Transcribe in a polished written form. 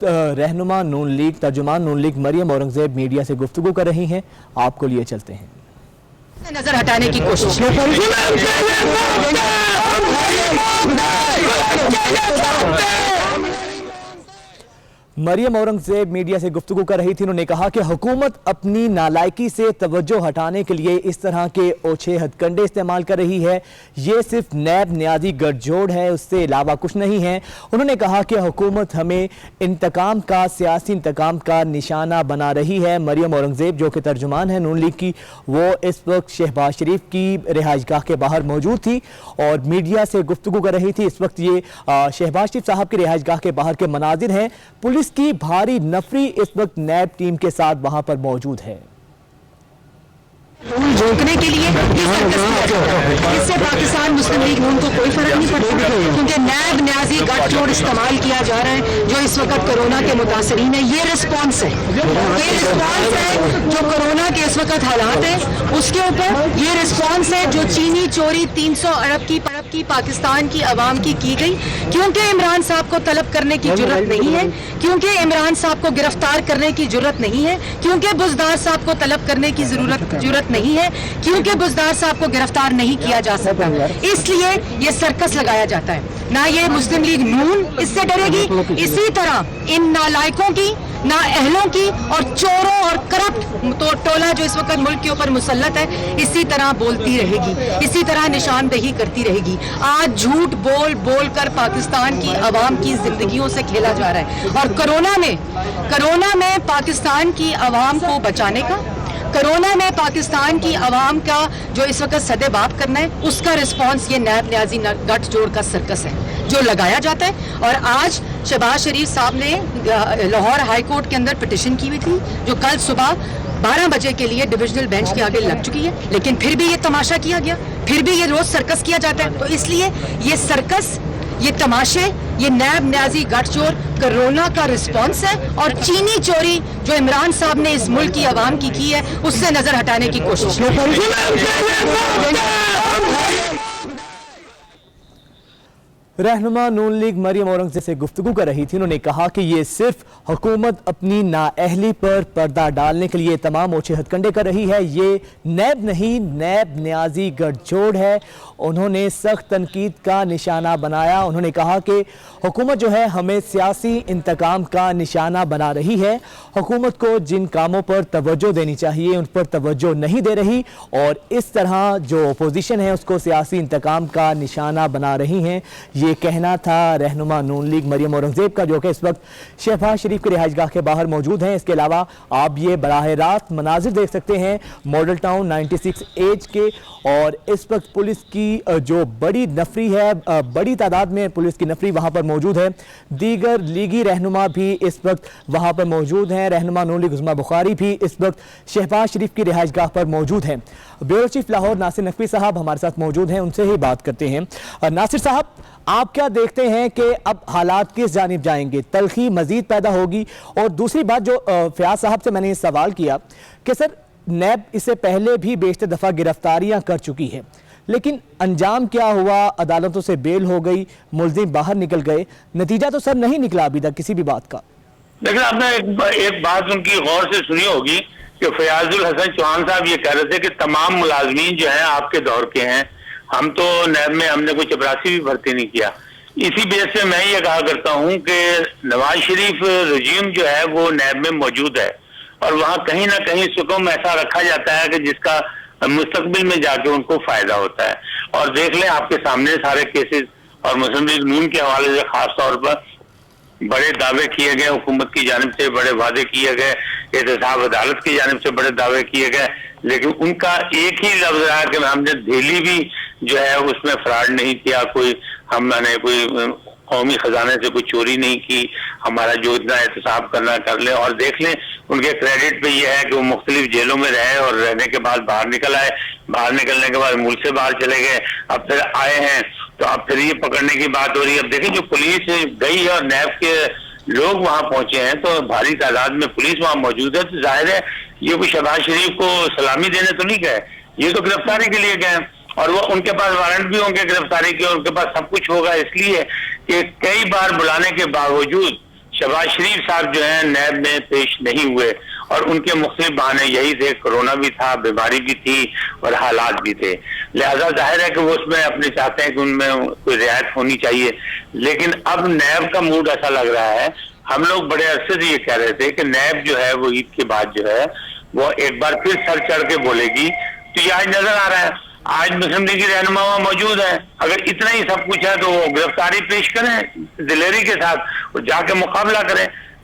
रहनुमा नून लीग तर्जुमान नून league Maryam Aurangzeb media से गुफ्तगू कर रही हैं। आपको लिए चलते हैं। नजर हटाने की कोशिश मरियम औरंगजेब मीडिया से गुफ्तगू कर रही थी। उन्होंने कहा कि हुकूमत अपनी नालायकी से तवज्जो हटाने के लिए इस तरह के ओछे हथकंडे इस्तेमाल कर रही है। ये सिर्फ नैब न्याजी गठजोड़ है, उससे अलावा कुछ नहीं है। उन्होंने कहा कि हुकूमत हमें इंतकाम का, सियासी इंतकाम का निशाना बना रही है। मरियम औरंगजेब जो कि तर्जुमान है नून लीग की, वो इस वक्त शहबाज शरीफ की रिहाइशगाह के बाहर मौजूद थी और मीडिया से गुफ्तगू कर रही थी। इस वक्त ये शहबाज शरीफ साहब की रिहाइशगाह के बाहर के मनाजिर हैं। पुलिस की भारी नफरी इस वक्त नैब टीम के साथ वहां पर मौजूद है। झोंकने के लिए इससे पाकिस्तान मुस्लिम लीग नून को कोई फर्क नहीं पड़ता, क्योंकि नैब न्याजी गठजोड़ इस्तेमाल किया जा रहा है जो इस वक्त कोरोना के मुतासरीन है। ये रिस्पॉन्स है, जो कोरोना के इस वक्त हालात है उसके ऊपर। ये रिस्पॉन्स है जो चीनी चोरी 300 अरब की पाकिस्तान की आवाम की गई, क्योंकि इमरान साहब को तलब करने की जुर्रत नहीं है, क्योंकि इमरान साहब को गिरफ्तार करने की जुर्रत नहीं है, क्योंकि बुज़दार साहब को तलब करने की जुर्रत नहीं है, क्योंकि बुज़दार साहब को गिरफ्तार नहीं किया जा सकता। इसलिए ये सर्कस लगाया जाता है। ना ये मुस्लिम लीग नून इससे डरेगी, इसी तरह इन नालायकों की, ना अहलों की और चोरों और करप्ट तो टोला जो इस वक्त मुल्क के ऊपर मुसल्लत है, इसी तरह बोलती रहेगी, इसी तरह निशानदेही करती रहेगी। आज झूठ बोल बोल कर पाकिस्तान की आवाम की जिंदगियों से खेला जा रहा है और कोरोना में पाकिस्तान की आवाम को बचाने का, कोरोना में पाकिस्तान की आवाम का जो इस वक्त सदेबाप करना है, उसका रिस्पांस ये नैब न्याजी गठजोड़ का सर्कस है जो लगाया जाता है। और आज शहबाज शरीफ साहब ने लाहौर हाई कोर्ट के अंदर पिटिशन की हुई थी जो कल सुबह 12 बजे के लिए डिविजनल बेंच के आगे लग चुकी है, लेकिन फिर भी ये तमाशा किया गया, फिर भी ये रोज सर्कस किया जाता है। तो इसलिए ये सर्कस, ये तमाशे, ये नैब न्याजी गठजोड़ कोरोना का रिस्पॉन्स है और चीनी चोरी जो इमरान साहब ने इस मुल्क की आवाम की है, उससे नजर हटाने की कोशिश। रहनुमा नून लीग मरियम औरंगजेब से गुफ्तगू कर रही थी। उन्होंने कहा कि ये सिर्फ हुकूमत अपनी नाअहली पर पर्दा डालने के लिए तमाम ओछे हथकंडे कर रही है। ये नैब नहीं, नैब न्याजी गठजोड़ है। उन्होंने सख्त तनकीद का निशाना बनाया। उन्होंने कहा कि हुकूमत जो है हमें सियासी इंतकाम का निशाना बना रही है। हुकूमत को जिन कामों पर तवज्जो देनी चाहिए उन पर तवज्जो नहीं दे रही और इस तरह जो अपोजिशन है उसको सियासी इंतकाम का निशाना बना रही हैं। ये कहना था रहनुमा नून लीग मरियम औरंगजेब का, जो कि इस वक्त शहबाज शरीफ की रिहाइशगाह के बाहर मौजूद हैं। इसके अलावा आप ये बराह रास्त मनाजिर देख सकते हैं मॉडल टाउन 96 एज के, और इस वक्त पुलिस की जो बड़ी नफरी है, बड़ी तादाद में पुलिस की नफरी वहां पर मौजूद है। दीगर लीगी रहनुमा भी इस वक्त वहां पर मौजूद हैं। रहनुमा नून लीग उस्मा बुखारी भी इस वक्त शहबाज शरीफ की रिहाइशगाह पर मौजूद हैं। ब्यूरो चीफ लाहौर नासिर नकवी साहब हमारे साथ मौजूद हैं, उनसे ही बात करते हैं। नासिर साहब, आप क्या देखते हैं कि अब हालात किस जानिब जाएंगे? तलखी मजीद पैदा होगी? और दूसरी बात जो फयाज साहब से मैंने ये सवाल किया कि सर नैब इससे पहले भी बेशतर दफ़ा गिरफ्तारियां कर चुकी है, लेकिन अंजाम क्या हुआ? अदालतों से बेल हो गई, मुलजिम बाहर निकल गए, नतीजा तो सर नहीं निकला अभी तक किसी भी बात का। लेकिन आपने एक बात उनकी गौर से सुनी होगी कि फयाजुल हसन चौहान साहब ये कह रहे थे कि तमाम मुलाजमीन जो हैं आपके दौर के हैं, हम तो नैब में हमने कोई चपरासी भी भर्ती नहीं किया। इसी बेस पे मैं ये कहा करता हूँ कि नवाज शरीफ रजीम जो है वो नैब में मौजूद है और वहाँ कहीं ना कहीं सुकम ऐसा रखा जाता है कि जिसका मुस्तकबिल में जाके उनको फायदा होता है। और देख लें आपके सामने सारे केसेस, और मुस्लिम लीग नून के हवाले से खास तौर पर बड़े दावे किए गए, हुकूमत की जानिब से बड़े वादे किए गए, एहतसाब अदालत की जानिब से बड़े दावे किए गए, लेकिन उनका एक ही लफ्ज रहा कि हमने दिल्ली भी जो है उसमें फ्रॉड नहीं किया, हमने कोई कौमी खजाने से कोई चोरी नहीं की, हमारा जो इतना एहतसाब करना कर ले। और देख लें उनके क्रेडिट पे ये है कि वो मुख्तलिफ जेलों में रहे और रहने के बाद बाहर निकल आए, बाहर निकलने के बाद मुल्क से बाहर चले गए, अब फिर आए हैं तो अब फिर ये पकड़ने की बात हो रही है। अब देखिए जो पुलिस गई है और नैब के लोग वहां पहुंचे हैं तो भारी तादाद में पुलिस वहां मौजूद है, तो जाहिर है ये कोई शहबाज शरीफ को सलामी देने तो नहीं गए, ये तो गिरफ्तारी के लिए गए और वो उनके पास वारंट भी होंगे गिरफ्तारी के, उनके पास सब कुछ होगा, इसलिए कि कई बार बुलाने के बावजूद शहबाज शरीफ साहब जो है नैब में पेश नहीं हुए और उनके मुख्तलिफ बहाने यही थे, कोरोना भी था, बीमारी भी थी और हालात भी थे। लिहाजा जाहिर है कि वो उसमें अपने चाहते हैं कि उनमें कोई रियायत होनी चाहिए। लेकिन अब नैब का मूड ऐसा लग रहा है, हम लोग बड़े अरसे से ये कह रहे थे कि नैब जो है वो ईद के बाद जो है वो एक बार फिर सर चढ़ के बोलेगी, तो ये आज नजर आ रहा है। आज मुस्लिम लीग की रहनुमा मौजूद है, अगर इतना ही सब कुछ है तो वो गिरफ्तारी पेश करें दिलेरी के साथ और जाके मुकाबला करें।